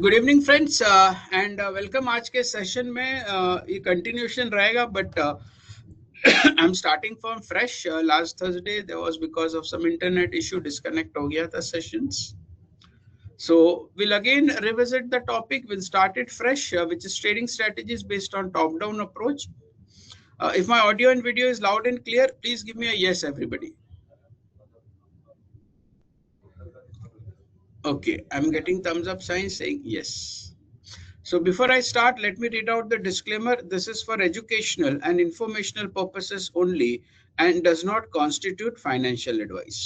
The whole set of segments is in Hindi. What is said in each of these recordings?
Good evening friends and welcome. आज के सेशन में ये कंटिन्यूशन रहेगा but I am starting from fresh. Last Thursday there was because of some internet issue disconnect हो गया था sessions, so we'll again revisit the topic. We'll start it fresh, which is trading strategies based on top down approach. If my audio and video is loud and clear, please give me a yes everybody. Okay, I'm getting thumbs up signs saying yes. So before I start, let me read out the disclaimer. This is for educational and informational purposes only and does not constitute financial advice.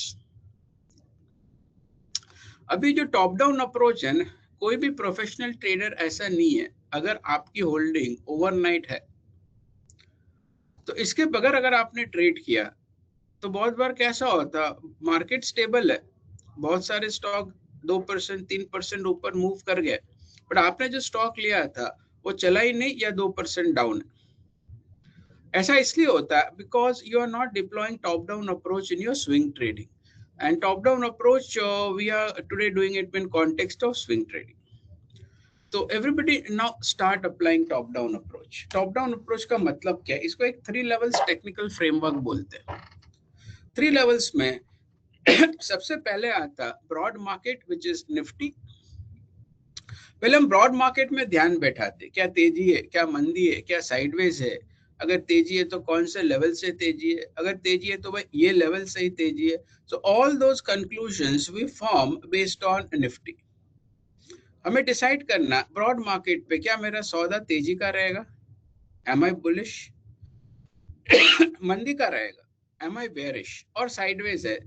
अभी जो टॉप डाउन अप्रोच है ना, कोई भी प्रोफेशनल ट्रेडर ऐसा नहीं है। अगर आपकी होल्डिंग ओवरनाइट है तो इसके बगैर अगर आपने ट्रेड किया तो बहुत बार कैसा होता, मार्केट स्टेबल है, बहुत सारे स्टॉक 2% 3% ऊपर मूव कर गए, बट आपने जो स्टॉक लिया था वो चला ही नहीं या 2% डाउन है। ऐसा इसलिए होता है because you are not deploying top down approach in your swing trading, and top down approach we are today doing it in context of swing trading. तो everybody now start applying top down approach. Top down approach का मतलब क्या है? इसको एक 3 लेवल्स टेक्निकल फ्रेमवर्क बोलते हैं। 3 लेवल्स में सबसे पहले आता broad market which is Nifty. पहले हम ब्रॉड मार्केट में ध्यान बैठाते, क्या तेजी है, क्या मंदी है, क्या साइडवेज है। अगर तेजी है तो कौन से लेवल से तेजी है, अगर तेजी है तो भाई ये लेवल से ही तेजी है। So all those conclusions we form based on Nifty. हमें डिसाइड करना ब्रॉड मार्केट पे क्या मेरा सौदा तेजी का रहेगा, एम आई बुलिश, मंदी का रहेगा, एम आई बेयरिश, और साइडवेज है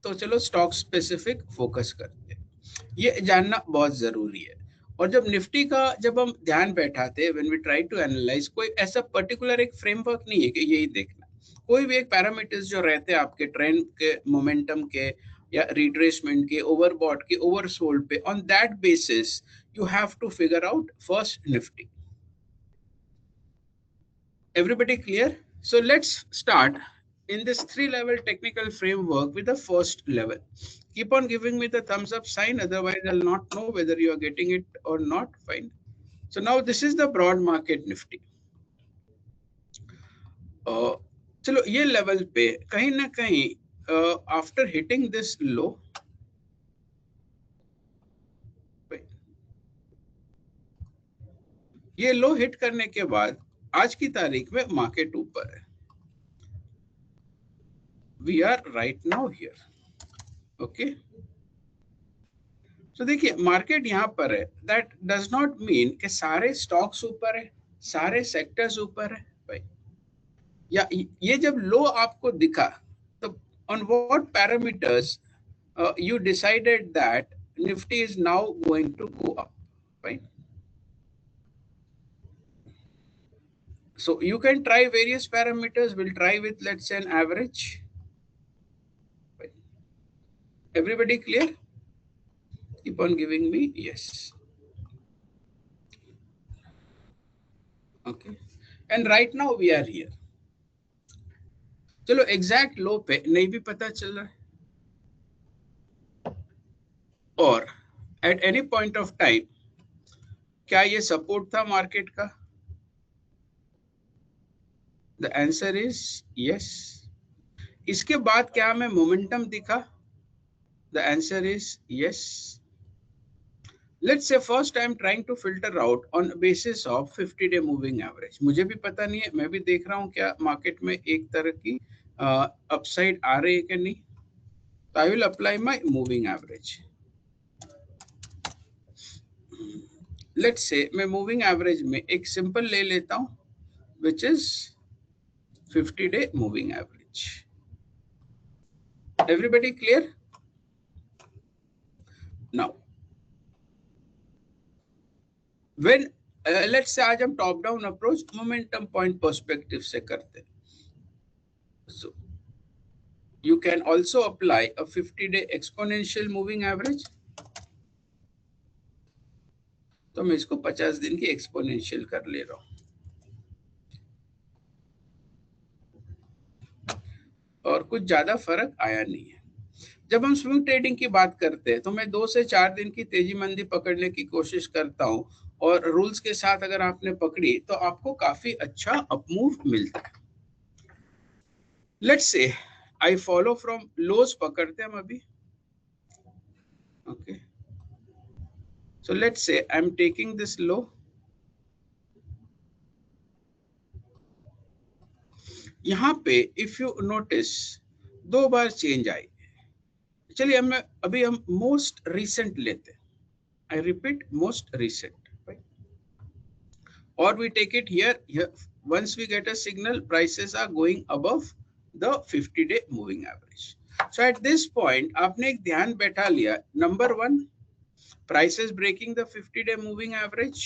तो चलो स्टॉक स्पेसिफिक फोकस करते हैं। ये जानना बहुत जरूरी है। और जब निफ्टी का जब हम ध्यान बैठाते हैं, when we try to analyse, कोई ऐसा पर्टिकुलर एक फ्रेमवर्क नहीं है कि यही देखना। कोई भी एक पैरामीटर्स जो रहते हैं आपके ट्रेंड के, मोमेंटम के, या रिट्रेसमेंट के, ओवरबॉट के, ओवरसोल्ड पे, on that basis you have to figure out first Nifty. Everybody clear? So let's start in this 3-level technical framework with the first level. Keep on giving me the thumbs up sign, otherwise I'll not know whether you are getting it or not. Fine. So now this is the broad market Nifty. चलो ये लेवल पे कहीं ना कहीं आफ्टर हिटिंग दिस लो, ये लो हिट करने के बाद आज की तारीख में मार्केट ऊपर है। We are right now here. Okay, तो देखिए मार्केट यहाँ पर है। दैट डज नॉट मीन कि सारे स्टॉक्स ऊपर है, सारे सेक्टर्स ऊपर है भाई। या ये जब लो आपको दिखा तो on what parameters you decided that Nifty is now going to go up, right? So you can try various parameters. We'll try with, let's say, an average. Right. Everybody clear? Keep on giving me yes. Okay. And right now we are here. चलो एग्जैक्ट लो पे नहीं भी पता चल रहा है, और at any point of time क्या ये सपोर्ट था मार्केट का? The answer is yes. इसके बाद क्या हमें मोमेंटम दिखा? The answer is yes. Let's say first I am trying to filter out on basis of 50-day moving average. मुझे भी पता नहीं है, मैं भी देख रहा हूं क्या मार्केट में एक तरह की अपसाइड आ रही है कि नहीं। तो I will apply my moving average. Let's say मैं मूविंग एवरेज में एक सिंपल ले लेता हूं which is 50-day moving average. Everybody clear? Now when let's say आज हम top down approach momentum point perspective से करते हैं, सो you can also apply a 50-day exponential moving average. तो मैं इसको 50 दिन की एक्सपोनेंशियल कर ले रहा हूं, और कुछ ज्यादा फर्क आया नहीं है। जब हम स्विंग ट्रेडिंग की बात करते हैं तो मैं 2 से 4 दिन की तेजी मंदी पकड़ने की कोशिश करता हूं, और रूल्स के साथ अगर आपने पकड़ी तो आपको काफी अच्छा अपमूव मिलता है। Let's say I follow from लोज पकड़ते हैं हम अभी। Okay, so let's say I am taking this low, यहां पे इफ यू नोटिस 2 बार चेंज आई। चलिए अभी हम मोस्ट रिसेंट लेते हैं। I repeat, most recent, or we take it here. Once we get a signal, prices are going above the 50-day moving average. So at this point आपने एक ध्यान बैठा लिया, number 1 prices breaking the 50-day moving average.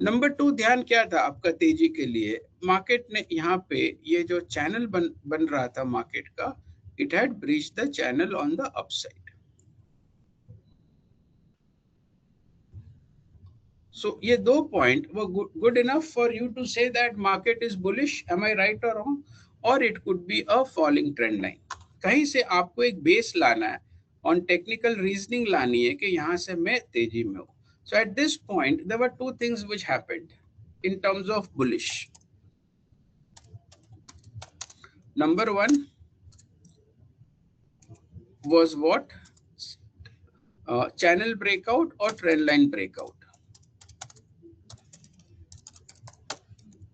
Number 2 ध्यान क्या था आपका तेजी के लिए, मार्केट ने यहाँ पे ये जो चैनल बन रहा था मार्केट का, it had breached the channel on the upside. So ये 2 point were good enough for you to say that market is bullish. Am I right or wrong? Or it could be a falling trend line. कहीं से आपको एक बेस लाना है, on technical reasoning लानी है कि यहाँ से मैं तेजी में हूँ. So at this point there were 2 things which happened in terms of bullish. Number 1 was what? Channel breakout or trend line breakout.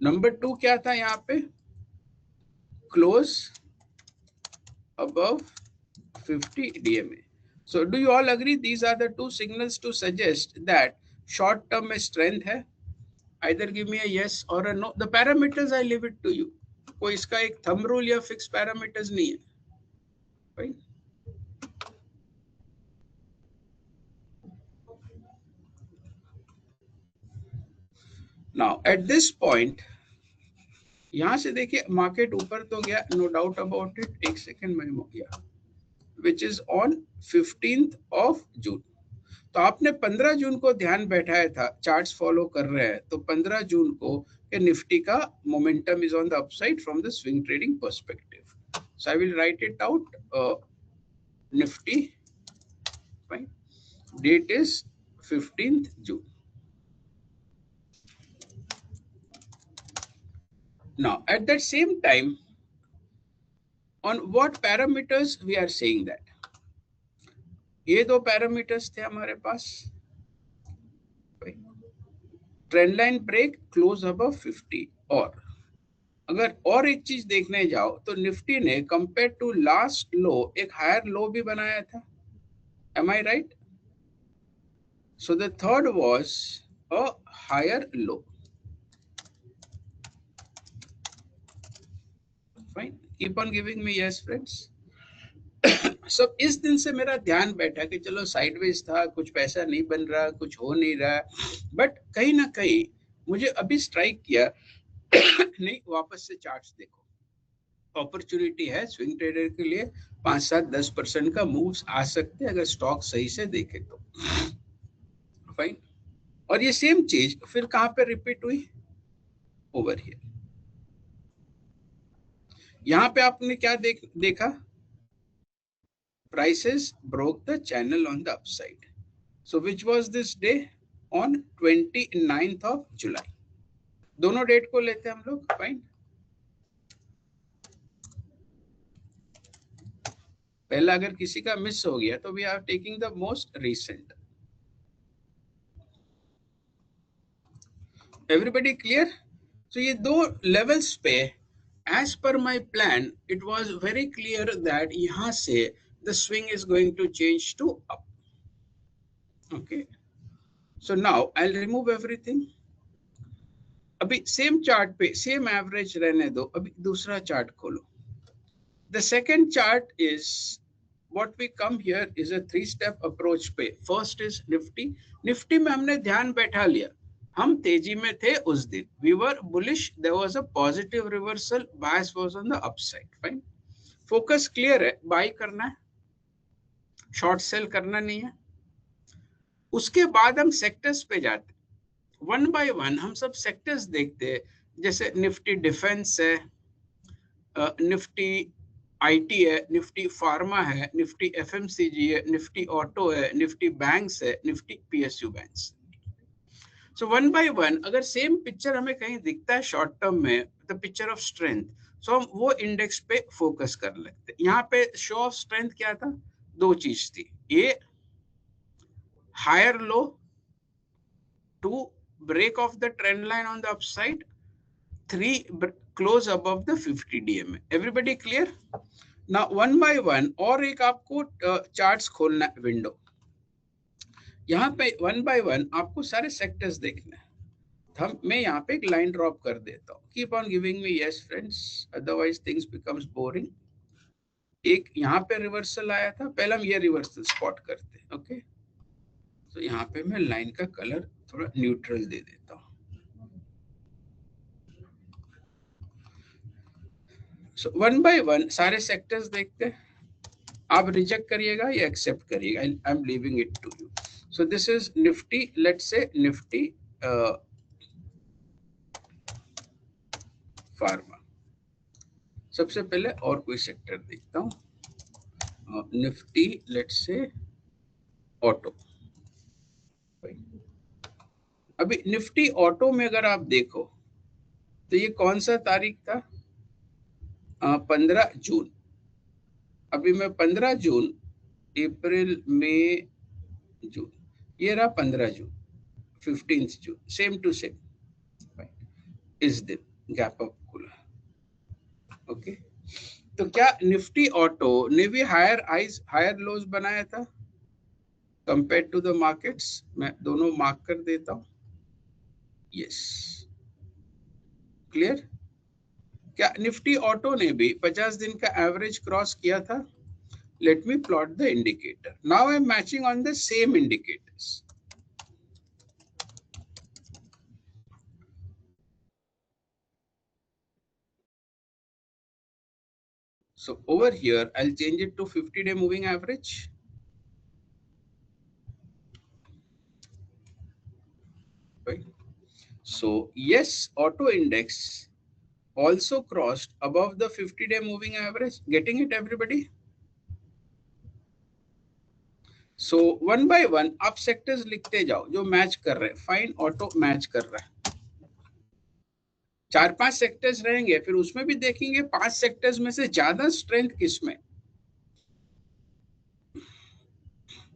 Number 2 क्या था यहाँ पे? Close above 50 DMA. So do you all agree these are the 2 signals to suggest that short term में strength है? Either give me a yes or a no. The parameters I leave it to you. कोई इसका एक thumb rule या fixed parameters नहीं है, right? Now at this point यहाँ से देखिए मार्केट ऊपर तो गया, no doubt about it. एक सेकेंड में हो गया, which is on 15th of June. तो आपने 15 जून को ध्यान बैठाया था, चार्ट्स फॉलो कर रहे हैं, तो 15 जून को कि निफ्टी का momentum is on the upside from the swing trading perspective. So I will write it out. Nifty, fine, date is 15th June. Now at that same time, on what parameters we are saying that? ये 2 पैरामीटर्स थे हमारे पास, trend line break, close above 50. और अगर और एक चीज देखने जाओ तो निफ्टी ने कंपेयर टू लास्ट लो एक हायर लो भी बनाया था. Am I right? So the third was a higher low. Fine, keep on giving me yes friends. सब इस दिन से मेरा ध्यान बैठा कि चलो साइडवेज था, कुछ पैसा नहीं बन रहा, कुछ हो नहीं रहा, बट कहीं ना कहीं मुझे अभी स्ट्राइक किया नहीं, वापस से चार्ट्स देखो, अपॉर्चुनिटी है स्विंग ट्रेडर के लिए. 5-7-10% का मूव्स आ सकते हैं अगर स्टॉक सही से देखे तो, फाइन. और ये सेम चीज फिर कहां पे रिपीट हुई? Over here. यहां पे आपने क्या देखा? prices broke the channel on the upside. So which was this day? On 29th of July. दोनों डेट को लेते हैं हम लोग, फाइन. पहला अगर किसी का मिस हो गया तो we are taking the most recent. Everybody clear? So ये 2 लेवल्स पे as per my plan it was very clear that यहां से the swing is going to change to up. Okay, so now I'll remove everything. अभी सेम चार्ट पे सेम एवरेज रहने दो. अभी दूसरा चार्ट खोलो. The second chart is what we come here is a 3-step approach पे. First is Nifty. Nifty में हमने ध्यान बैठा लिया, हम तेजी में थे उस दिन. We were bullish. There was a positive reversal. Bias was on the upside. Fine. Focus clear है. Buy करना है, शॉर्ट सेल करना नहीं है. उसके बाद हम सेक्टर्स पे जाते, वन बाय वन हम सब सेक्टर्स देखते हैं. जैसे निफ्टी डिफेंस है, निफ्टी आईटी है, निफ्टी फार्मा है, निफ्टी एफएमसीजी है, निफ्टी ऑटो है, निफ्टी बैंक्स है, Nifty PSU banks. So one by one अगर सेम पिक्चर हमें कहीं दिखता है शॉर्ट टर्म में, द पिक्चर ऑफ स्ट्रेंथ, सो हम वो इंडेक्स पे फोकस कर लेते हैं। यहाँ पे शो ऑफ स्ट्रेंथ क्या था? दो चीज थी, ये higher low to break of the trend line on the upside, 3 close above the 50 DMA. Everybody clear? Now one by one और एक आपको चार्ट्स खोलना है, विंडो। यहाँ पे वन बाय वन आपको सारे सेक्टर्स देखने हैं। मैं यहाँ पे एक लाइन ड्रॉप कर देता हूँ। Keep on giving me yes friends, otherwise things becomes boring. एक यहाँ पे रिवर्सल आया था, पहले हम ये रिवर्सल स्पॉट करते हैं। ओके, तो यहाँ पे मैं लाइन का कलर थोड़ा न्यूट्रल दे देता हूँ। सो वन बाय वन सारे सेक्टर्स देखते हैं, आप रिजेक्ट करिएगा या एक्सेप्ट करिएगा, I am leaving it to you. So this is Nifty, let's say Nifty pharma. सबसे पहले और कोई सेक्टर देखता हूँ, निफ्टी लेट्स से ऑटो। अभी निफ्टी ऑटो में अगर आप देखो तो ये कौन सा तारीख था? 15 जून। अभी मैं 15 जून, अप्रैल, मई, जून, ये रहा 15 जून, 15 जून, सेम टू सेम इस दिन गैप अप खुला। ओके, तो क्या निफ्टी ऑटो ने भी हायर लोज बनाया था कंपेयर टू द मार्केट्स? मैं दोनों मार्क कर देता हूं। Yes, clear? क्या निफ्टी ऑटो ने भी 50 दिन का एवरेज क्रॉस किया था? Let me plot the indicator. Now I am matching on the same indicators. So over here, I'll change it to 50-day moving average. Right. So yes, auto index also crossed above the 50-day moving average. Getting it, everybody? So one by one आप sectors लिखते जाओ जो मैच कर रहे हैं। फाइन, ऑटो मैच कर रहा है। 4-5 सेक्टर्स रहेंगे, फिर उसमें भी देखेंगे 5 सेक्टर्स में से ज्यादा स्ट्रेंथ किसमें।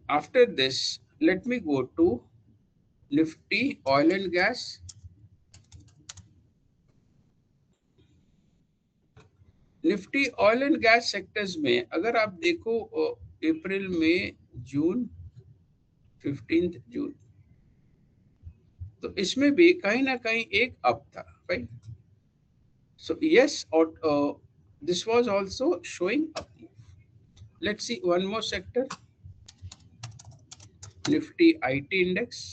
After this, let me go to Nifty oil and gas. Nifty oil and gas sectors में अगर आप देखो अप्रैल, मई, जून, 15 जून, तो इसमें भी कहीं ना कहीं एक अप था, right? So yes, this was also showing up move. Let's see one more sector, Nifty IT index.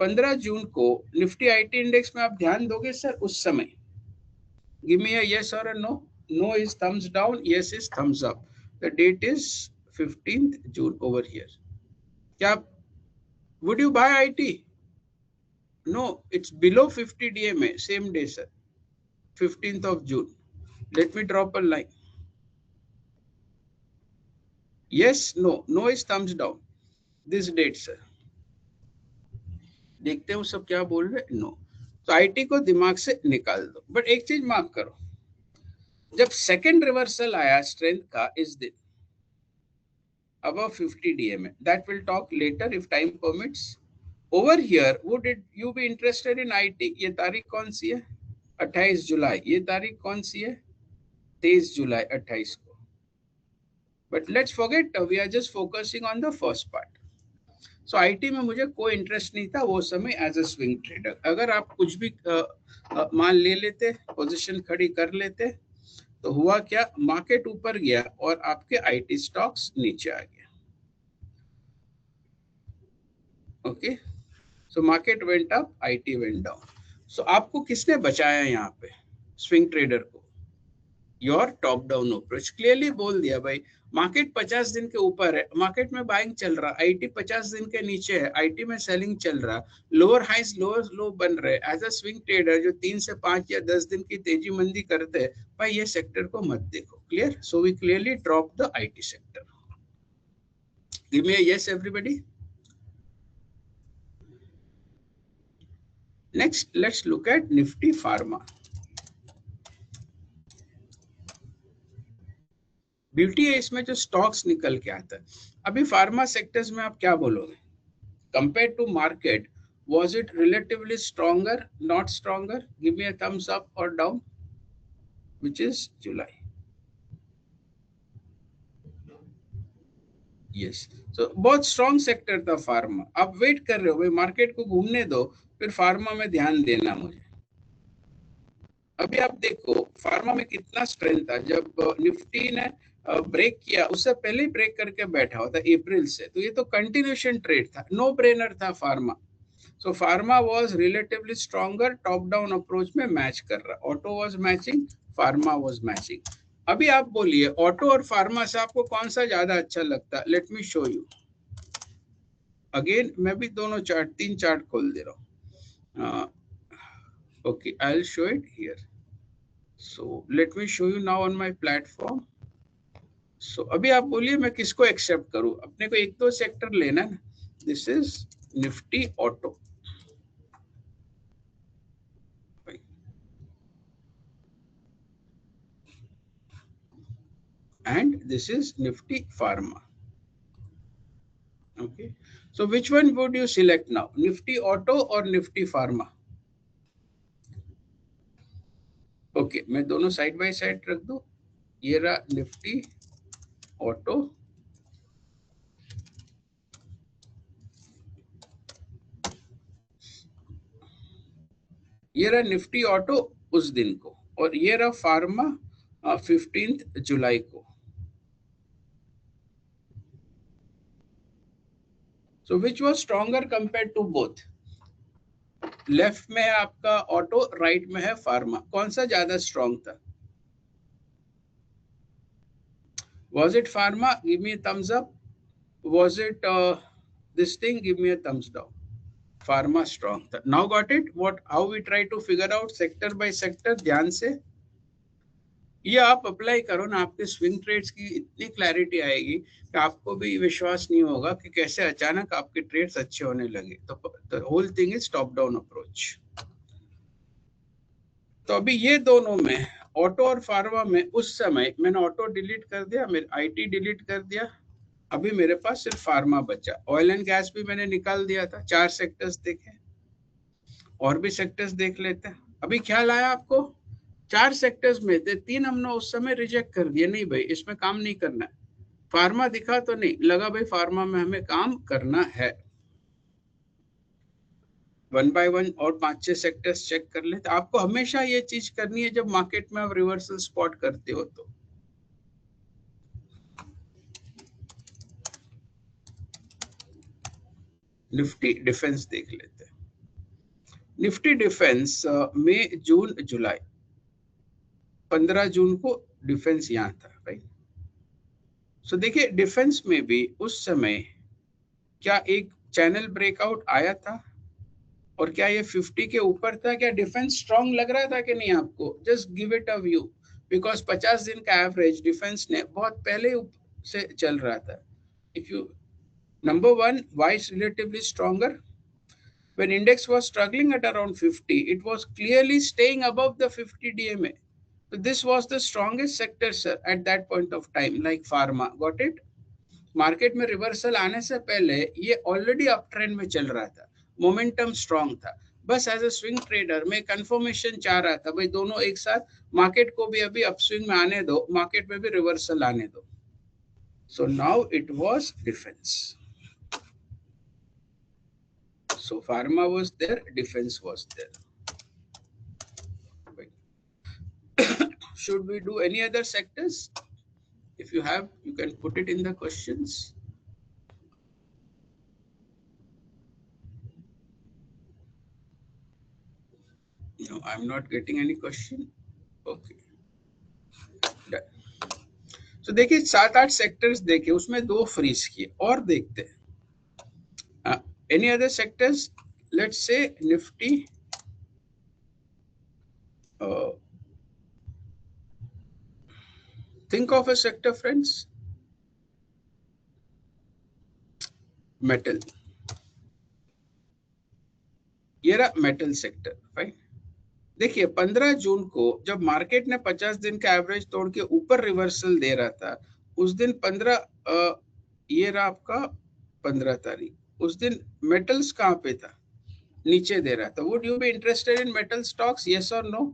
15 जून को निफ्टी आईटी इंडेक्स में आप ध्यान दोगे सर उस समय? Give me a yes or a no. No is thumbs down, yes is thumbs up. The date is 15th June over here. क्या would you buy IT? No, it's below 50 DMA, same day sir, 15th of June. Let me drop a line. Yes, no, no is thumbs down. This date sir. देखते हैं सब क्या बोल रहे। नो, तो आईटी को दिमाग से निकाल दो। बट एक चीज माफ करो, जब सेकेंड रिवर्सल आया स्ट्रेंथ का इस दिन above 50 DMA, that will talk later if time permits. Over here, would you be interested in IT? ये तारीख कौन सी है? 28 जुलाई। ये तारीख कौन सी है? 23 जुलाई 28 को। But let's forget, we are just focusing on the first part. So IT में मुझे कोई इंटरेस्ट नहीं था वो समय एज अ स्विंग ट्रेडर। अगर आप कुछ भी मान ले लेते, पोजीशन खड़ी कर लेते, तो हुआ क्या? मार्केट ऊपर गया और आपके आईटी स्टॉक्स नीचे आ गया। Okay, so market went up, IT went down. So आपको किसने बचाया यहाँ पे? स्विंग ट्रेडर को। Your top down approach. Clearly बोल दिया भाई, मार्केट 50 दिन के ऊपर है, मार्केट में बाइंग चल रहा, आईटी 50 दिन के नीचे है, आईटी में सेलिंग चल रहा, लोअर हाइस लोअर लो बन रहे। एज अ स्विंग ट्रेडर जो 3 से 5 या 10 दिन की तेजी मंदी करते हैं, भाई ये सेक्टर को मत देखो। Clear? So we clearly drop the IT sector. Give me a yes everybody. Next let's look at Nifty Pharma. Beauty है इसमें जो स्टॉक्स निकल के आता है। अभी फार्मा सेक्टर्स में आप क्या बोलोगे compare to market? Was it relatively stronger, not stronger? Give me a thumbs up or down, which is July. Yes. So बहुत स्ट्रॉन्ग सेक्टर था फार्मा। आप वेट कर रहे हो भाई, मार्केट को घूमने दो, फिर फार्मा में ध्यान देना मुझे। अभी आप देखो फार्मा में कितना स्ट्रेंथ था। जब निफ्टी ने ब्रेक किया, उससे पहले ही ब्रेक करके बैठा हुआ था अप्रैल से, तो ये तो कंटिन्यूएशन ट्रेड था, नो ब्रेनर था pharma. So pharma was relatively stronger, top down approach में मैच कर रहा। Auto was matching, pharma was matching. अभी आप बोलिए ऑटो और फार्मा से आपको कौन सा ज्यादा अच्छा लगता है? Late me show you again. मैं भी दोनों चार्ट, 3 चार्ट खोल दे रहा हूँ। Okay, I will show it here. So let me show you now on my platform. So अभी आप बोलिए मैं किसको एक्सेप्ट करूं? अपने को एक दो सेक्टर लेना है। This is Nifty auto and this is Nifty Pharma. Okay, so which one would you select now, Nifty Auto or Nifty Pharma? Okay, मैं दोनों साइड बाय साइड रख दूं। ये रहा निफ्टी ऑटो, ये रहा निफ्टी ऑटो उस दिन को, और ये रहा फार्मा 15 जुलाई को। So which was stronger compared to both? Left में है आपका ऑटो, राइट में है फार्मा, कौन सा ज्यादा स्ट्रॉन्ग था? Was it pharma? Give me a thumbs up. Was it this thing? Give me a thumbs down. Pharma strong था। Now got it? What? How we try to figure out sector by sector? ध्यान से ये आप अप्लाई करो ना, आपके स्विंग ट्रेड्स की इतनी क्लैरिटी आएगी कि आपको भी विश्वास नहीं होगा कि कैसे अचानक आपके ट्रेड्स अच्छे होने लगे। तो the whole thing is top down approach. तो अभी ये दोनों में, ऑटो और फार्मा में, उस समय मैंने ऑटो डिलीट कर दिया, मेरे आईटी डिलीट कर दिया, अभी मेरे पास सिर्फ फार्मा बचा। ऑयल एंड गैस भी मैंने निकाल दिया था। 4 सेक्टर्स देखे, और भी सेक्टर्स देख लेते हैं। अभी ख्याल आया आपको? 4 सेक्टर्स में थे, 3 हमने उस समय रिजेक्ट कर दिए, नहीं भाई इसमें काम नहीं करना है। फार्मा दिखा तो नहीं लगा भाई, फार्मा में हमें काम करना है। वन बाय वन और 5-6 सेक्टर्स चेक कर ले। तो आपको हमेशा ये चीज करनी है जब मार्केट में आप रिवर्सल स्पॉट करते हो। तो निफ्टी डिफेंस देख लेते हैं। निफ्टी डिफेंस मई जून जुलाई, 15 जून को डिफेंस यहाँ था राइट। सो देखिए डिफेंस में भी उस समय क्या एक चैनल ब्रेकआउट आया था, और क्या ये 50 के ऊपर था? क्या डिफेंस स्ट्रांग लग रहा था कि नहीं आपको? Just give it a view, because 50 दिन का एवरेज डिफेंस ने बहुत पहले से चल रहा था। If you number one, why is relatively stronger? When index was struggling at around 50, it was clearly staying above the 50 DMA. So this was the strongest sector, sir, at that point of time, like pharma. Got it? Market में रिवर्सल आने से पहले ये ऑलरेडी अप ट्रेंड में चल रहा था, मोमेंटम स्ट्रांग था। बस एज अ स्विंग ट्रेडर मैं कंफर्मेशन चाह रहा था भाई दोनों एक साथ, मार्केट को भी अभी अपस्विंग में आने दो, मार्केट में भी रिवर्सल आने दो। So now it was defence. So pharma was there, defense was there. Should we do any other sectors? If you have, you can put it in the questions. No, I'm not getting any question. Okay. तो देखिए 7-8 सेक्टर्स देखे, उसमें 2 फ्रीज किए और देखते हैं any other sectors. Let's say Nifty think of a sector friends. Metal, ये रहा मेटल सेक्टर. फाइन. देखिए 15 जून को जब मार्केट ने 50 दिन का एवरेज तोड़ के ऊपर रिवर्सल दे रहा था, उस दिन 15 ये रहा आपका 15 तारीख, उस दिन मेटल्स कहाँ पे था? नीचे दे रहा था. Would you be interested in metal stocks, yes और नो?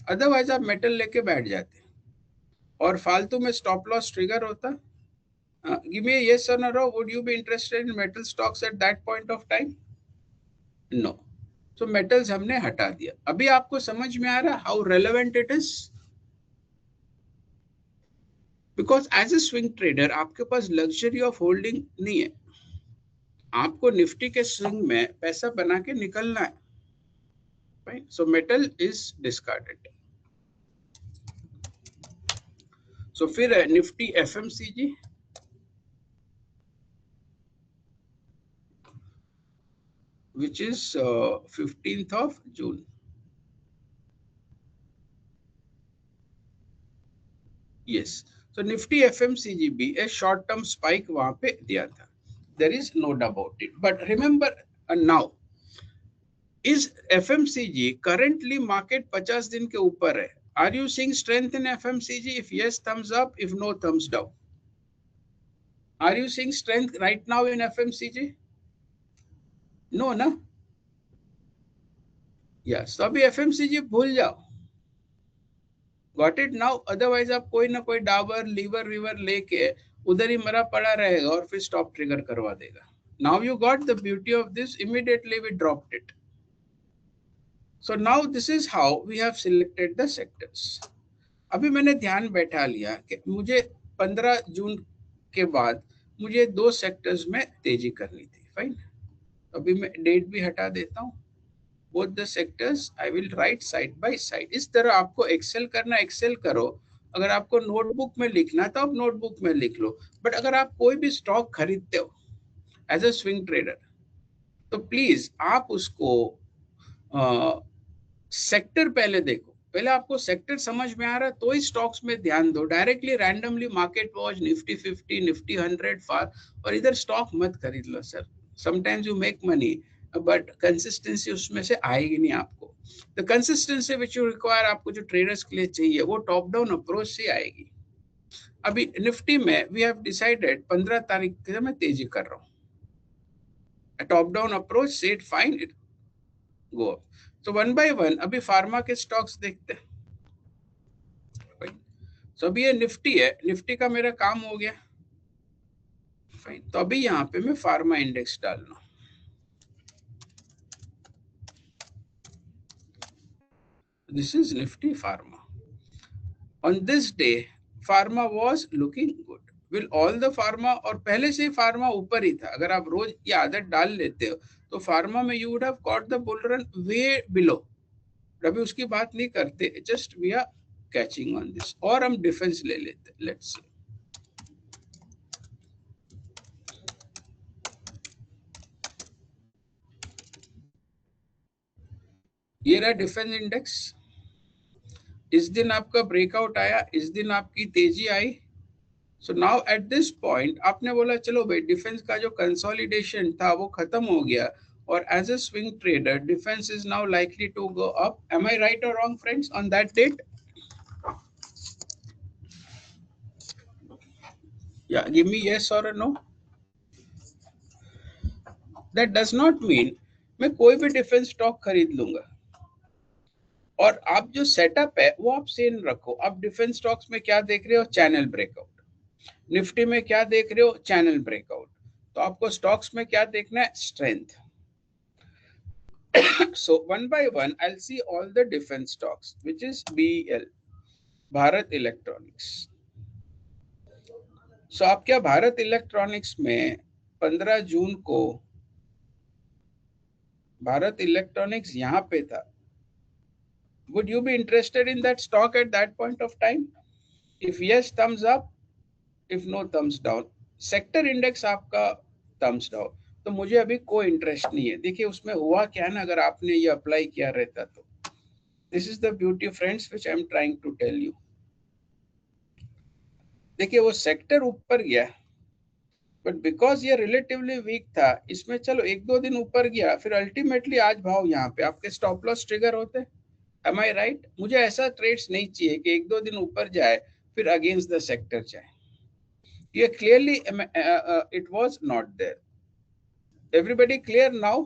अदरवाइज आप मेटल लेके बैठ जाते और फालतू में स्टॉप लॉस ट्रिगर होता. गिव मी यस और no, would you be interested in metal stocks at that point of time? No. तो मेटल्स हमने हटा दिया. अभी आपको समझ में आ रहा how relevant it is? Because as a swing trader आपके पास लग्जरी ऑफ होल्डिंग नहीं है. आपको निफ्टी के स्विंग में पैसा बना के निकलना है. So metal is discarded. So फिर है Nifty FMCG. which is 15th of June. Yes. So Nifty FMCG भी a short term spike वहां पे दिया था. There is no doubt about it. But remember now, is FMCG currently market 50 दिन के ऊपर है? Are you seeing strength in FMCG? If yes, thumbs up. If no, thumbs down. Are you seeing strength right now in FMCG? No, ना? Yes. तो अभी FMCG भूल जाओ. Got it now? Otherwise आप कोई ना कोई डाबर लीवर वीवर लेके उधर ही मरा पड़ा रहेगा और फिर स्टॉप ट्रिगर करवा देगा. Now you got the beauty of this. Immediately we dropped it. So now this is how we have selected the sectors. अभी मैंने ध्यान बैठा लिया कि मुझे 15 जून के बाद मुझे 2 सेक्टर्स में तेजी करनी थी. फाइन. अभी मैं डेट भी हटा देता हूँ. both the sectors I will write side by side. इस तरह आपको एक्सेल करना, एक्सेल करो. अगर आपको नोटबुक में लिखना तो आप नोटबुक में लिख लो. बट अगर आप कोई भी स्टॉक खरीदते हो एज अ स्विंग ट्रेडर, तो प्लीज आप उसको सेक्टर पहले देखो. पहले आपको सेक्टर समझ में आ रहा है तो ही स्टॉक्स में ध्यान दो. Directly randomly market watch, Nifty 50, Nifty 100 फार और इधर स्टॉक मत खरीद लो sir. Sometimes you make money but consistency उसमें से आएगी नहीं आपको. The consistency which you require, आपको जो ट्रेडर्स के लिए चाहिए वो टॉप डाउन अप्रोच से आएगी. अभी निफ्टी में वी हैव डिसाइडेड 15 तारीख से मैं तेजी कर रहा हूँ. Top down approach set fine, it go up. तो वन बाय वन अभी फार्मा के स्टॉक्स देखते हैं. तो अभी ये निफ्टी है, निफ्टी का मेरा काम हो गया. फाइन. तो अभी यहाँ पे मैं फार्मा इंडेक्स डाल रहा हूँ. This is Nifty pharma. On this day pharma was looking good. Will all the pharma, और पहले से फार्मा ऊपर ही था. अगर आप रोज ये आदत डाल लेते हो तो फार्मा में you would have caught the bull run way below. अभी उसकी बात नहीं करते, just we are catching on this. और हम डिफेंस ले लेते. Let's see. ये रहा डिफेंस इंडेक्स. इस दिन आपका ब्रेकआउट आया, इस दिन आपकी तेजी आई. So now at this point आपने बोला चलो भाई डिफेंस का जो कंसोलिडेशन था वो खत्म हो गया और as a swing trader defence is now likely to go up. Am I right or wrong friends on that date? या गिव मी यस और no. That does not mean मैं कोई भी डिफेंस स्टॉक खरीद लूंगा. और आप जो सेटअप है वो आप सेम रखो. आप डिफेंस स्टॉक्स में क्या देख रहे हो? Channel breakout. निफ्टी में क्या देख रहे हो? Channel breakout. तो आपको स्टॉक्स में क्या देखना है? Strength. So one by one I'll see all the defense stocks, which is BEL, Bharat Electronics. So आप क्या भारत इलेक्ट्रॉनिक्स में 15 जून को भारत इलेक्ट्रॉनिक्स यहाँ पे था. Would you be interested in that stock at that point of time? If yes thumbs up, if no thumbs down. Sector index आपका thumbs down, तो मुझे अभी कोई इंटरेस्ट नहीं है. देखिए उसमें हुआ क्या ना, अगर आपने ये अप्लाई किया रहता तो. This is the beauty friends which I am trying to tell you. देखिए वो सेक्टर ऊपर गया, बट बिकॉज ये रिलेटिवली वीक था, इसमें चलो एक दो दिन ऊपर गया, फिर अल्टीमेटली आज भाव यहाँ पे आपके स्टॉप लॉस ट्रिगर होते. M I right? मुझे ऐसा ट्रेड्स नहीं चाहिए कि एक दो दिन ऊपर जाए फिर अगेंस्ट द सेक्टर जाए. ये clearly it was not there. Everybody clear now?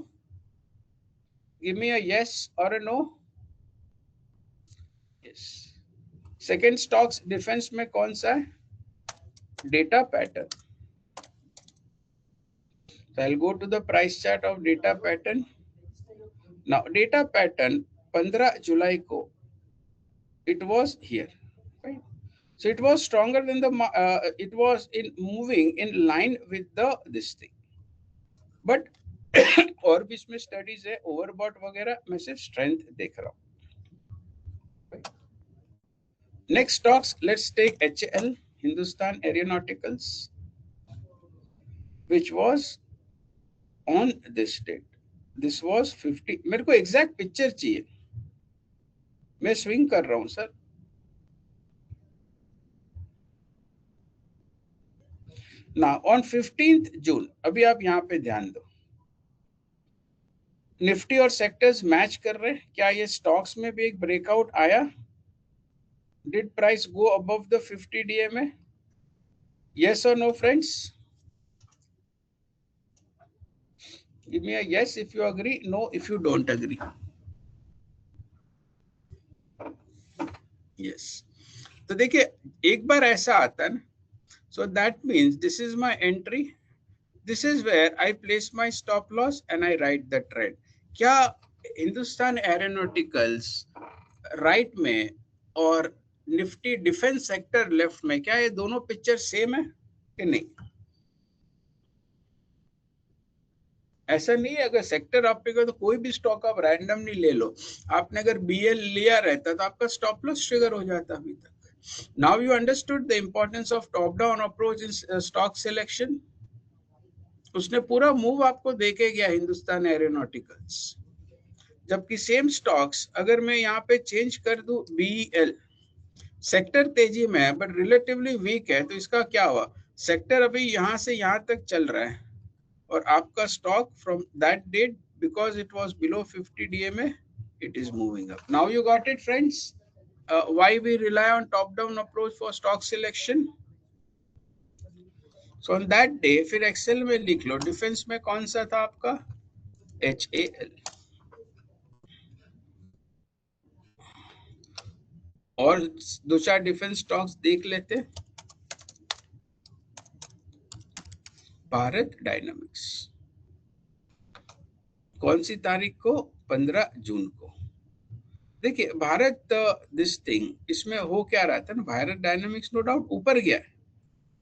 Give me a yes और a no. Yes. Second stocks defence में कौन सा है? Data pattern. So I'll go to the price chart of data pattern. Now data pattern 15 जुलाई को it was here, right? So it was stronger than the it was in moving in line with the this thing. But और भी इसमें स्टडीज है, ओवरबॉट वगैरह, मैं सिर्फ स्ट्रेंथ देख रहा हूँ. Next stocks, let's take HAL, Hindustan aeronauticals, which was on this date. This was 50. मेरे को एग्जैक्ट पिक्चर चाहिए, मैं स्विंग कर रहा हूं सर. ना ऑन 15th जून, अभी आप यहाँ पे ध्यान दो, निफ्टी और सेक्टर्स मैच कर रहे हैं. क्या ये स्टॉक्स में भी एक ब्रेकआउट आया? Did price go above the 50 DMA? Yes और no friends? Give me a yes if you agree, no if you don't agree. Yes. तो देखिए एक बार ऐसा आता है ना, so that means this is my entry, this is where I place my stop loss and I write the trend. क्या हिंदुस्तान एरोनॉटिकल्स राइट में और निफ्टी डिफेंस सेक्टर लेफ्ट में, क्या ये दोनों पिक्चर सेम है कि नहीं? ऐसा नहीं है. अगर सेक्टर आप पे तो कोई भी स्टॉक आप रैंडमली ले लो. आपने अगर BL लिया रहता तो आपका स्टॉप लॉस ट्रिगर हो जाता अभी तक. Now you understood the importance of top down approach in stock selection. उसने पूरा मूव आपको देके गया हिंदुस्तान एरोनॉटिकल्स. जबकि सेम स्टॉक्स अगर मैं यहाँ पे चेंज कर दूं BEL, सेक्टर तेजी में है बट रिलेटिवली वीक है, तो इसका क्या हुआ? सेक्टर अभी यहाँ से यहाँ तक चल रहा है और आपका stock from that date, because it was below 50 DMA, it is moving up. Now you got it friends, why we rely on top down approach for stock selection. So on that day फिर एक्सेल में लिख लो, डिफेंस में कौन सा था आपका? HAL. और दो चार डिफेंस स्टॉक्स देख लेते. भारत डायनामिक्स कौन सी तारीख को? 15 जून को. देखिए भारत दिस थिंग, इसमें हो क्या रहा था ना, भारत डायनामिक्स नो डाउट ऊपर गया है,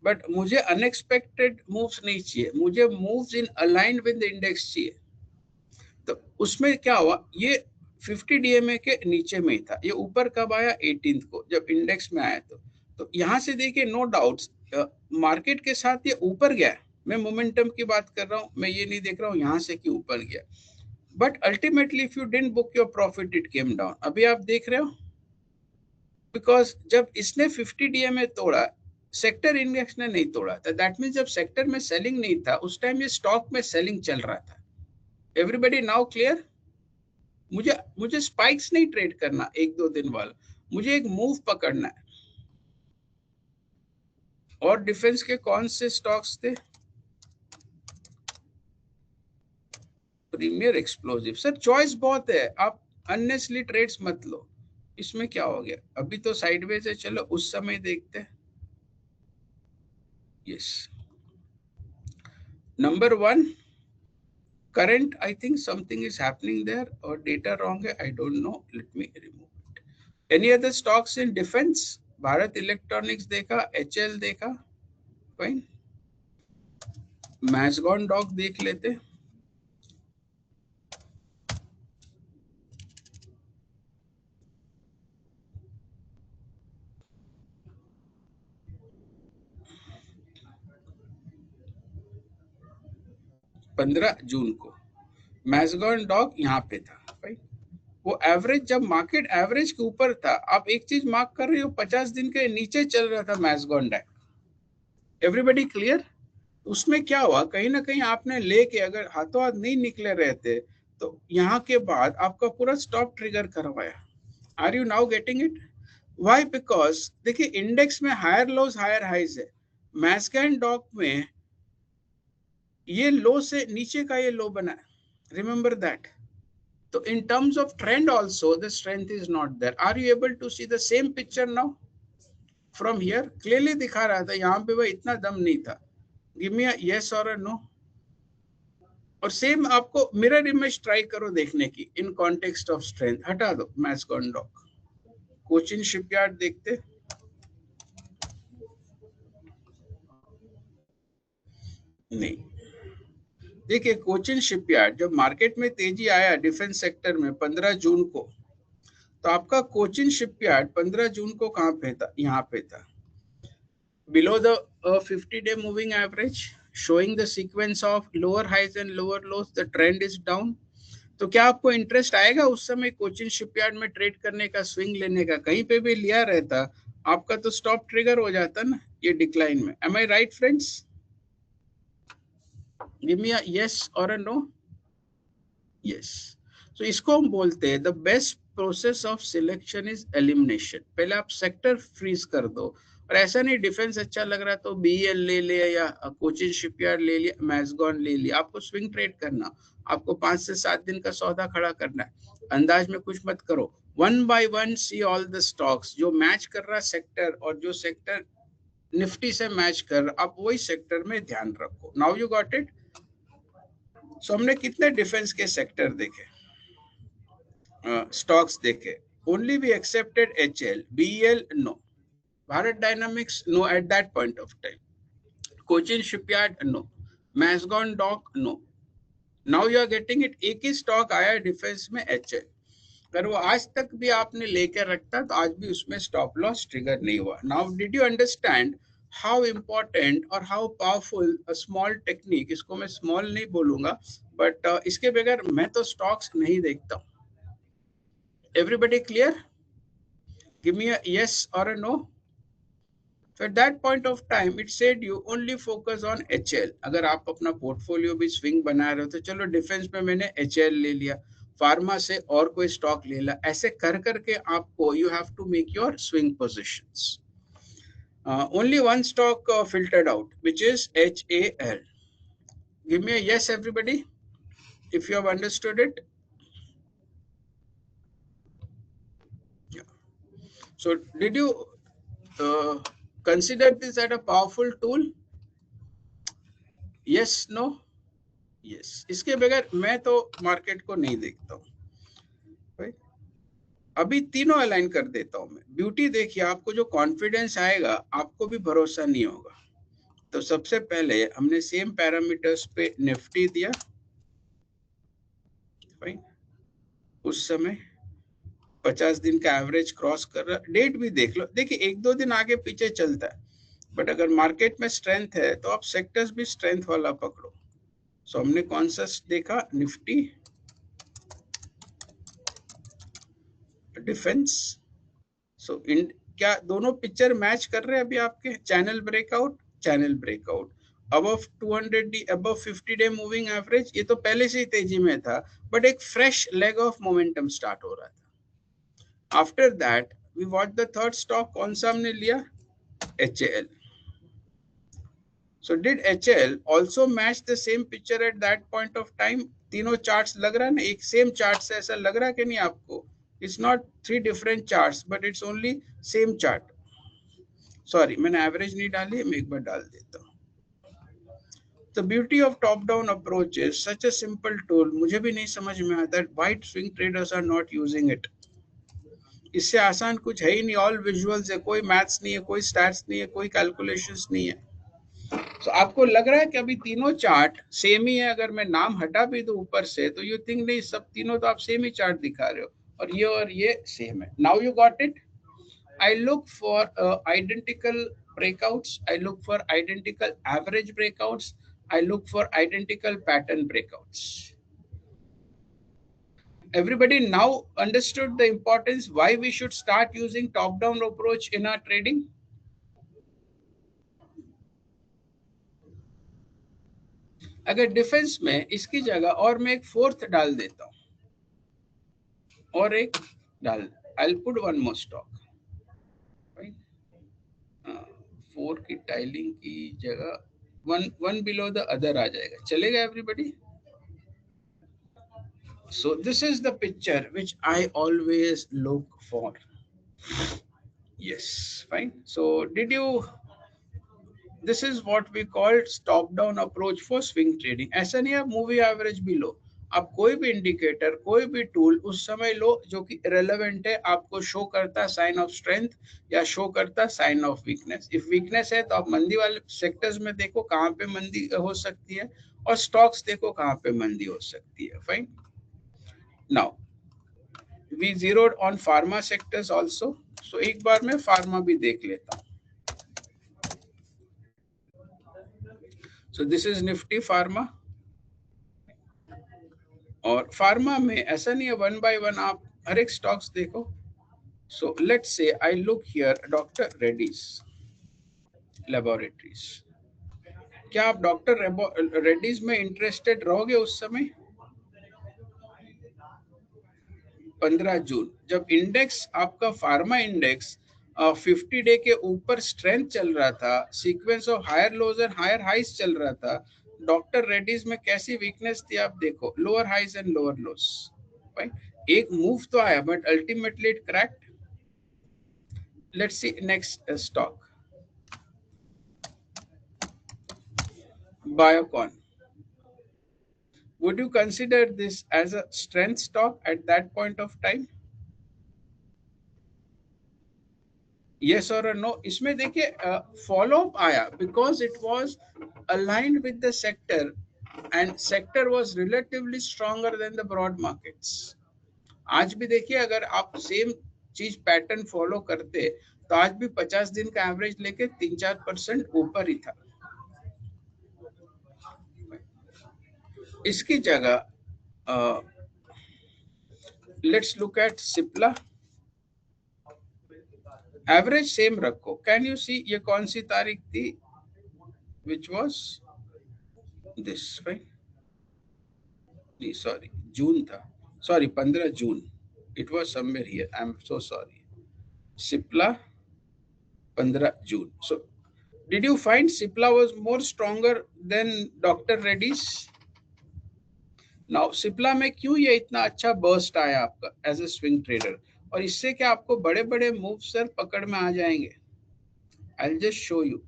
बट मुझे अनएक्सपेक्टेड मूव्स नहीं चाहिए, मुझे moves in align with the index चाहिए. तो उसमें क्या हुआ, ये 50 DMA के नीचे में ही था. ये ऊपर कब आया? 18th को, जब इंडेक्स में आया. तो यहाँ से देखिए नो डाउट्स मार्केट के साथ ये ऊपर गया है. मैं मोमेंटम की बात कर रहा हूँ, मैं ये नहीं देख रहा हूँ यहाँ से कि ऊपर गया. But ultimately if you didn't book your profit it came down. अभी आप देख रहे हो, बिकॉज जब इसने 50 DMA तोड़ा, सेक्टर इंडेक्स ने नहीं तोड़ा था. दैट मीन्स जब सेक्टर में सेलिंग नहीं था उस टाइम ये स्टॉक में सेलिंग चल रहा था. Everybody now clear? मुझे स्पाइक्स नहीं ट्रेड करना एक दो दिन वाला, मुझे एक मूव पकड़ना है. और डिफेंस के कौन से स्टॉक्स थे? Premiere explosive. सर चॉइस बहुत है, आप अननेसली ट्रेड्स मत लो. इसमें क्या हो गया? अभी तो साइडवेज है, चलो उस समय देखते हैं. Yes. Number 1 current, I think something is happening there और डेटा रॉन्ग है, I don't know, let me remove it. Any other stocks in defence? Bharat electronics देखा, HL देखा, फाइन. मैजगॉन डॉग देख लेते. 15 जून को मैज़गॉन डॉक यहाँ पे था भाई। वो एवरेज जब मार्केट एवरेज के ऊपर था, आप एक चीज मार्क कर रहे हो, 50 दिन के नीचे चल रहा था मैज़गॉन डॉक। Everybody clear? उसमें क्या हुआ, कहीं ना कहीं आपने लेके अगर हाथों हाथ नहीं निकले रहते तो यहाँ के बाद आपका पूरा स्टॉप ट्रिगर करवाया। Are you now getting it? Why? Because देखिए इंडेक्स में हायर लोज हायर हाइज है, मैज़गॉन डॉक में ये लो से नीचे का ये लो बना है, remember that. So in terms of trend also, the strength is not there. Are you able to see the same picture now? From here, clearly दिखा रहा था यहाँ पे भाई इतना दम नहीं था। Give me a yes or a no. और सेम आपको मिरर इमेज ट्राई करो देखने की इन कॉन्टेक्स्ट ऑफ स्ट्रेंथ। हटा दो मैज़गॉन डॉक, कोचिन शिपयार्ड देखते। नहीं, देखिए कोचिन शिपयार्ड जब मार्केट में तेजी आया डिफेंस सेक्टर में 15 जून को, तो आपका कोचिन शिपयार्ड 15 जून को कहाँ पे था? यहाँ पे था, below the 50-day moving average, showing the sequence of lower highs and lower lows. The trend is down. तो क्या आपको इंटरेस्ट आएगा उस समय कोचिन शिपयार्ड में ट्रेड करने का, स्विंग लेने का? कहीं पे भी लिया रहता आपका तो स्टॉप ट्रिगर हो जाता ना ये डिक्लाइन में। M I right friends? Give me a yes और अ नो। यस। तो इसको हम बोलते हैं the best process of selection is elimination. पहले आप सेक्टर फ्रीज कर दो, और ऐसा नहीं डिफेंस अच्छा लग रहा तो बीएल ले लिया या कोचिन शिपयार्ड ले लिया, मैज़गॉन ले लिया। आपको स्विंग ट्रेड करना, आपको 5 से 7 दिन का सौदा खड़ा करना है। अंदाज में कुछ मत करो, one by one see all the stocks जो मैच कर रहा सेक्टर, और जो सेक्टर निफ्टी से मैच कर रहा, आप वही सेक्टर में ध्यान रखो। Now you got it? So हमने कितने डिफेंस के सेक्टर देखे, स्टॉक्स देखे? Only we accepted HL, BL no, Bharat Dynamics no at that point of time, Cochin Shipyard no, Mazagon Dock no. Now you are getting it। एक ही स्टॉक आया डिफेंस में HL, अगर वो आज तक भी आपने लेकर रखता तो आज भी उसमें स्टॉप लॉस ट्रिगर नहीं हुआ। Now did you understand how important or how powerful a small technique, इसको मैं स्मॉल नहीं बोलूंगा बट इसके बगैर मैं तो स्टॉक्स नहीं देखता हूँ। Everybody clear? Give me a yes और a no. So at that point of time, it said you only focus on HL। अगर आप अपना पोर्टफोलियो भी स्विंग बना रहे हो तो चलो डिफेंस में मैंने HL ले लिया, फार्मा से और कोई स्टॉक ले लिया, ऐसे कर करके आपको you have to make your swing positions. Only one stock filtered out, which is HAL। Give me a yes everybody if you have understood it. Yeah. So did you consider this as a powerful tool? Yes, no? Yes। इसके बगैर मैं तो मार्केट को नहीं देखता हूँ। अभी तीनों अलाइन कर देता हूं मैं। ब्यूटी देखिए, आपको जो कॉन्फिडेंस आएगा आपको भी भरोसा नहीं होगा। तो सबसे पहले हमने सेम पैरामीटर्स पे निफ्टी दिया, उस समय 50 दिन का एवरेज क्रॉस कर रहा, डेट भी देख लो। देखिए एक दो दिन आगे पीछे चलता है, बट अगर मार्केट में स्ट्रेंथ है तो आप सेक्टर्स भी स्ट्रेंथ वाला पकड़ो। सो हमने कौन सा देखा? Nifty, defence. सो इन क्या दोनों पिक्चर मैच कर रहे हैं अभी आपके? Channel breakout, channel breakout, above 200 above 50 day moving average. ये तो पहले से ही तेजी में था, बट एक fresh leg of momentum start हो रहा था। After that we watch the third stock, कौन सा हमने लिया? HAL। So did HAL also match the same picture at that point of time? तीनों चार्ट्स लग रहा है ना एक सेम चार्ट से, ऐसा लग रहा है कि नहीं आपको? It's not 3 different charts, but it's only same chart. Sorry, मैंने एवरेज नहीं डाली, मैं एक बार डाल देता हूँ। The beauty of top-down approach is such a simple tool। मुझे भी नहीं समझ में आता why swing traders are not using it। इससे आसान कुछ है ही नहीं, ऑल विजुअल्स है, कोई मैथ्स नहीं है, कोई स्टैट्स नहीं है, कोई कैलकुलेशंस नहीं है। तो आपको लग रहा है कि अभी तीनों चार्ट सेम ही है, अगर मैं नाम हटा भी दूं ऊपर से तो यू थिंक नहीं, सब तीनों तो आप सेम ही चार्ट दिखा रहे हो, और ये सेम है। Now you got it? I look for identical breakouts, I look for identical average breakouts, I look for identical pattern breakouts. Everybody now understood the importance why we should start using top-down approach in our trading. अगर डिफेंस में इसकी जगह और मैं एक फोर्थ डाल देता हूं और एक डाल, I'll put one more stock. Four की टाइलिंग की जगह वन बिलो द अदर आ जाएगा, चलेगा everybody? So this is the picture which I always look for. Yes, fine. So this is what we call top down approach for swing trading. ऐसा नहीं आप मूवी एवरेज भी लो, आप कोई भी इंडिकेटर, कोई भी टूल उस समय लो जो कि रेलेवेंट है, आपको शो करता है साइन ऑफ स्ट्रेंथ या शो करता है sign of weakness. If weakness है तो आप मंदी वाले सेक्टर्स में देखो कहाँ पे मंदी हो सकती है, और स्टॉक्स देखो कहाँ पे मंदी हो सकती है। Fine, now we zeroed on pharma sectors also. So एक बार मैं फार्मा भी देख लेता हूँ। So this is Nifty Pharma. और फार्मा में ऐसा नहीं है वन बाय वन आप हर एक स्टॉक्स देखो। सो let's say I look here doctor Reddy's laboratories. क्या आप डॉक्टर रेड्डीज में इंटरेस्टेड रहोगे उस समय? 15 जून जब इंडेक्स आपका फार्मा इंडेक्स 50 डे के ऊपर स्ट्रेंथ चल रहा था, sequence of higher lows and higher highs चल रहा था, डॉक्टर रेड्डीज में कैसी वीकनेस थी आप देखो, lower highs and lower lows. एक मूव तो आया but ultimately it cracked. Let's see next stock, Biocon. Would you consider this as a strength stock at that point of time? Yes or no? इसमें देखिए follow up आया because it was aligned with the sector and sector was relatively stronger than the broad markets. आज भी देखिए अगर आप सेम चीज पैटर्न फॉलो करते तो आज भी 50 दिन का एवरेज लेके 3-4% ऊपर ही था। इसकी जगह let's look at Cipla. Average same रखो। कैन यू सी ये कौन सी तारीख थी? Which was this, right? Sorry June था, sorry 15 June. It was somewhere here, I am so sorry. Cipla 15 June. So did you find Cipla was more stronger than doctor Reddy's? नाउ सिप्ला में क्यों ये इतना अच्छा बर्स्ट आया आपका एज ए स्विंग ट्रेडर, और इससे क्या आपको बड़े बड़े मूव सर पकड़ में आ जाएंगे? I will just show you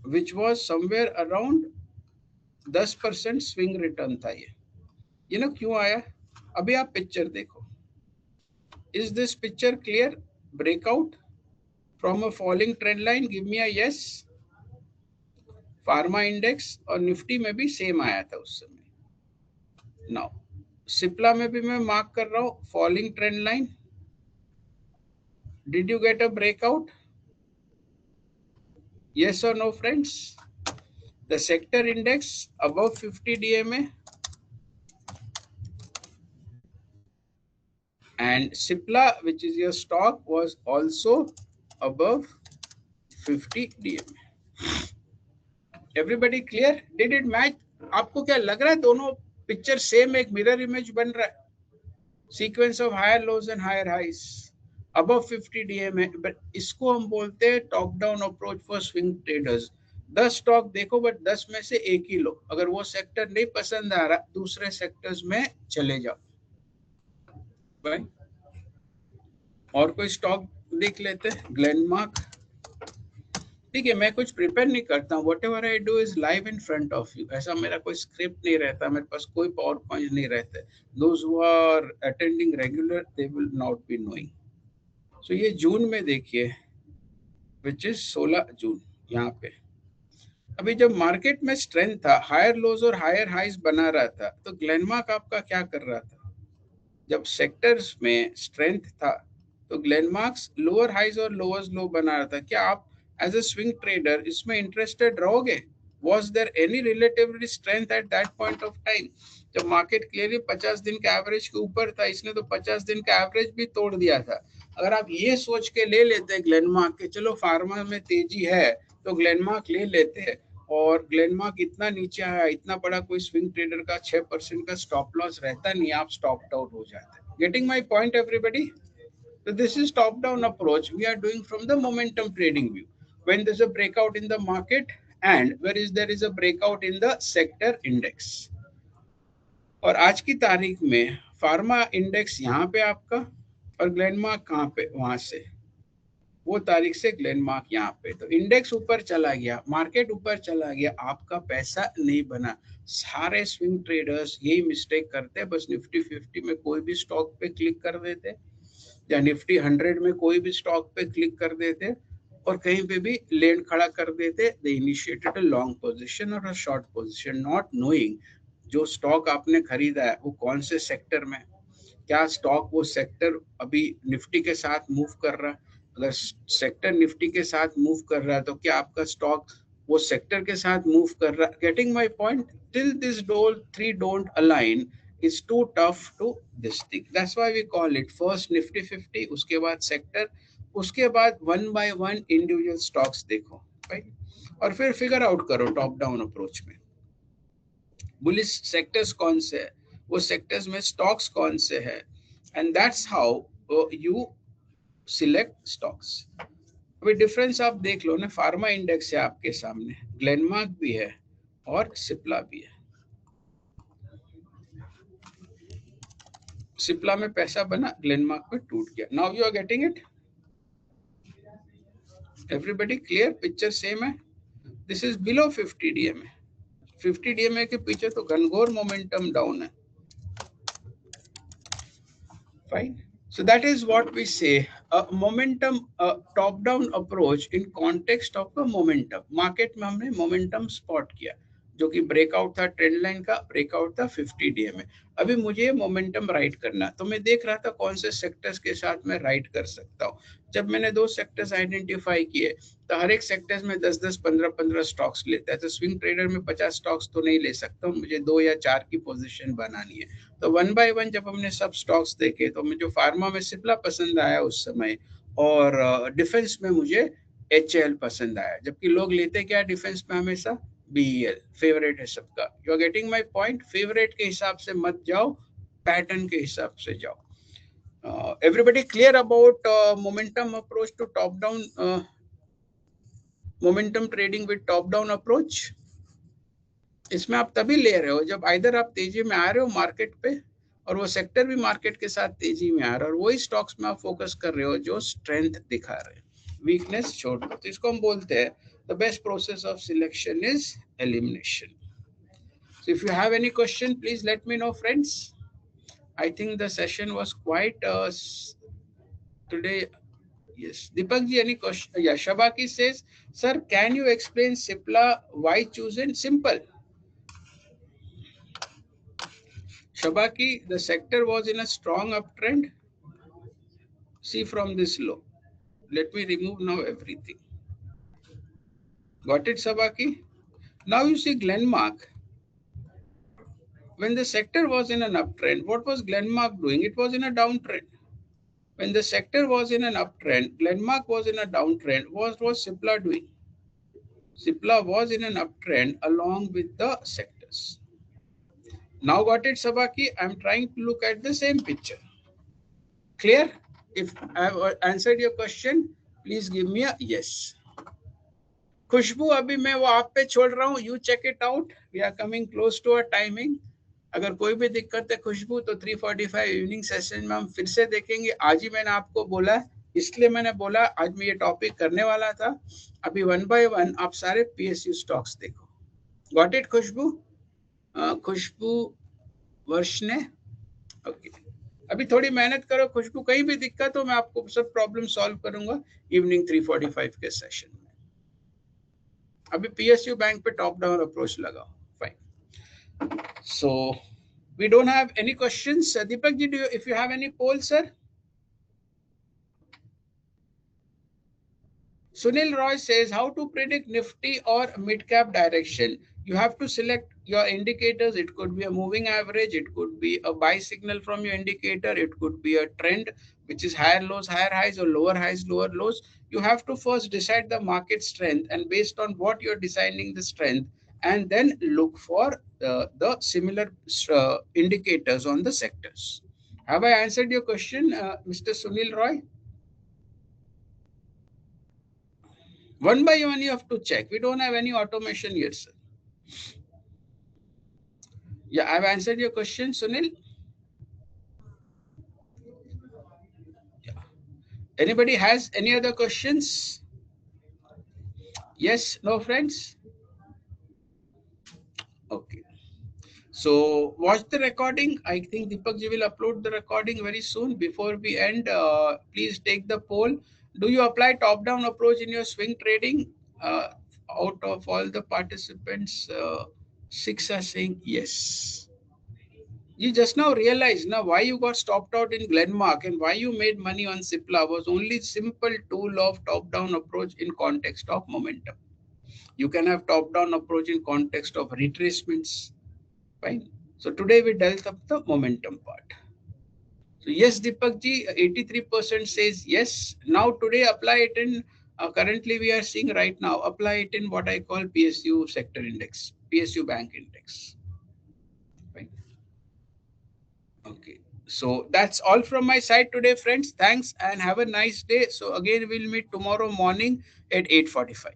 which was somewhere around 10% swing return था ये ना क्यों आया? अभी आप पिक्चर देखो। Is this picture clear? Breakout from a falling trend line, give me a yes. Pharma index और निफ्टी में भी सेम आया था उस समय। नाउ सिप्ला में भी मैं मार्क कर रहा हूं falling trend line. Did you get a breakout? Yes और no friends? The sector index above 50 DMA and Cipla, which is your stock, was also above 50 DMA. Everybody clear? Did it match? आपको क्या लग रहा है दोनों पिक्चर सेम एक मिरर इमेज बन रहा है? Sequence of higher lows and higher highs above 50 DMA, but इसको हम बोलते हैं top down approach for swing traders. 10 stock देखो बट 10 में से एक ही लो। अगर वो सेक्टर नहीं पसंद आ रहा दूसरे सेक्टर्स में चले जाओ। भाई और कोई स्टॉक देख लेते हैं। ग्लेनमार्क, ठीक है, मैं कुछ प्रिपेयर नहीं करता हूँ। What ever I do is live in front of you. ऐसा मेरा कोई स्क्रिप्ट नहीं रहता, मेरे पास कोई पावर पॉइंट नहीं रहते। Those who are attending regular they will not be knowing. So ये जून में देखिए विच इज 16 जून। यहाँ पे अभी जब मार्केट में स्ट्रेंथ था, हायर लोज और हायर हाइज बना रहा था, तो ग्लेनमार्क आपका क्या कर रहा था? जब सेक्टर्स में स्ट्रेंथ था तो ग्लेनमार्क्स लोअर हाइज और लोअर लो बना रहा था। क्या आप एज अ स्विंग ट्रेडर इसमें इंटरेस्टेड रहोगे? Was there any relatively strength at that point of time? जब मार्केट क्लियरली 50 दिन के एवरेज के ऊपर था, इसने तो 50 दिन का एवरेज भी तोड़ दिया था। अगर आप ये सोच के ले लेते हैं ग्लेनमार्क के चलो फार्मा में तेजी है तो ग्लेनमार्क ले लेते हैं, और ग्लेनमार्क इतना नीचे आया, इतना बड़ा कोई स्विंग ट्रेडर का 6% का स्टॉप लॉस रहता नहीं, आप स्टॉप आउट हो जाते हैं। Getting my point everybody? So this is top-down approach we are doing from the momentum trading view. When there's a breakout in the market and there is a breakout in the sector index. और आज की तारीख में फार्मा इंडेक्स यहाँ पे आपका और ग्लेनमार्क कहाँ पे, वहां से वो तारीख से ग्लेनमार्क यहाँ पे, तो इंडेक्स ऊपर चला गया, मार्केट ऊपर चला गया, आपका पैसा नहीं बना। सारे स्विंग ट्रेडर्स यही मिस्टेक करते हैं, बस निफ्टी 50 में कोई भी स्टॉक पे क्लिक कर देते या निफ्टी 100 में कोई भी स्टॉक पे क्लिक कर देते और कहीं पे भी लेंड खड़ा कर देते। They initiated a long position or a short position not knowing जो स्टॉक आपने खरीदा है वो कौन से सेक्टर में, क्या स्टॉक वो सेक्टर अभी निफ्टी के साथ मूव कर रहा है। अगर सेक्टर निफ्टी के साथ मूव कर रहा है तो क्या आपका स्टॉक वो सेक्टर के साथ मूव कर रहा है। Getting my point? Till this three don't align is too tough to this thing. That's why we call it first Nifty 50, उसके बाद सेक्टर, उसके बाद 1 by 1 इंडिविजुअल स्टॉक्स देखो, राइट, और फिर फिगर आउट करो टॉप डाउन अप्रोच में बुलिश सेक्टर्स कौन से है, वो सेक्टर्स में स्टॉक्स कौन से है, and that's how you select stocks. अभी डिफरेंस आप देख लो ना, फार्मा इंडेक्स है आपके सामने, ग्लेनमार्क भी है और सिप्ला भी है। सिप्ला में पैसा बना, ग्लेनमार्क में टूट गया। Now you are getting it? Everybody clear? Picture same है। This is below 50 DMA. 50 DMA के पीछे तो घनघोर मोमेंटम डाउन है। Fine, so that is what we say a momentum top down approach in context of the momentum। Market में हमने मोमेंटम स्पॉट किया जो कि ब्रेकआउट था, ट्रेंड लाइन का ब्रेकआउट था 50 डीएमए। अभी मुझे मोमेंटम राइट करना, तो मैं देख रहा था कौन से सेक्टर्स के साथ मैं राइट कर सकता हूँ। जब मैंने 2 सेक्टर्स आइडेंटिफाई किए तो हर एक सेक्टर्स में 10-10, 15-15 स्टॉक्स लेता है, तो स्विंग ट्रेडर में 50 स्टॉक्स तो नहीं ले सकता हूँ, मुझे 2 या 4 की पोजीशन बनानी है। तो 1 by 1 जब हमने सब स्टॉक्स देखे तो मुझे फार्मा में सिप्ला पसंद आया उस समय, और डिफेंस में मुझे HL पसंद आया, जबकि लोग लेते क्या डिफेंस में हमेशा BEL, फेवरेट है सबका। You are getting my point? Favourite के हिसाब से मत जाओ, पैटर्न के हिसाब से जाओ। Everybody clear about momentum approach to top down momentum trading with top down approach? इसमें आप तभी ले रहे हो जब आइदर आप तेजी में आ रहे हो मार्केट पे और वो सेक्टर भी मार्केट के साथ तेजी में आ रहा है, और वही स्टॉक्स में आप फोकस कर रहे हो जो स्ट्रेंथ दिखा रहे हैं, वीकनेस छोड़ दो। तो इसको हम बोलते हैं the best process of selection is elimination. So if you have any question, please let me know, friends. I think the session was quite today. Yes, Deepak ji, any question? Yeah, Shabaki says, sir, can you explain Cipla, why chosen? Simple. Shabaki, the sector was in a strong uptrend. See from this low. Let me remove now everything. Got it, Shabaki? Now you see Glenmark. When the sector was in an uptrend, what was Glenmark doing? It was in a downtrend. When the sector was in an uptrend, Glenmark was in a downtrend. What was Cipla doing? Cipla was in an uptrend along with the sectors. Now got it, Sabaki? I'm trying to look at the same picture. Clear? If I have answered your question, please give me a yes. खुशबू अभी मैं वो आप पे छोड़ रहा हूँ, you check it out. We are coming close to our timing. अगर कोई भी दिक्कत है खुशबू तो 3:45 इवनिंग सेशन में हम फिर से देखेंगे। आज ही मैंने आपको बोला, इसलिए मैंने बोला आज मैं ये टॉपिक करने वाला था। अभी 1 by 1 आप सारे PSU स्टॉक्स देखो। गॉट इट खुशबू? खुशबू वर्ष ने ओके। अभी थोड़ी मेहनत करो खुशबू, कहीं भी दिक्कत हो मैं आपको सब प्रॉब्लम सॉल्व करूंगा इवनिंग 3:45 के सेशन में। अभी PSU बैंक पे टॉप डाउन अप्रोच लगाओ। Fine, so we don't have any questions. Deepak ji, if you have any polls, sir? Sunil Roy says, how to predict Nifty or mid-cap direction? You have to select your indicators. It could be a moving average. It could be a buy signal from your indicator. It could be a trend, which is higher lows, higher highs, or lower highs, lower lows. You have to first decide the market strength, and based on what you're deciding the strength, and then look for the similar indicators on the sectors. Have I answered your question, Mr. Sunil Roy? One by one, you have to check. We don't have any automation yet, sir. Yeah, I've answered your question, Sunil. Yeah. Anybody has any other questions? Yes, no, friends? Okay. So watch the recording. I think Deepak ji will upload the recording very soon. Before we end, please take the poll. Do you apply top-down approach in your swing trading? Out of all the participants, 6 are saying yes. You just now realized now why you got stopped out in Glenmark and why you made money on Cipla was only simple tool of top-down approach in context of momentum. You can have top-down approach in context of retracements. Fine. So today we dealt up the momentum part. So yes, Deepak ji, 83% says yes. Now today apply it in, currently we are seeing right now, apply it in what I call PSU sector index, PSU bank index. Fine. Okay. So that's all from my side today, friends. Thanks and have a nice day. So again, we'll meet tomorrow morning at 8:45.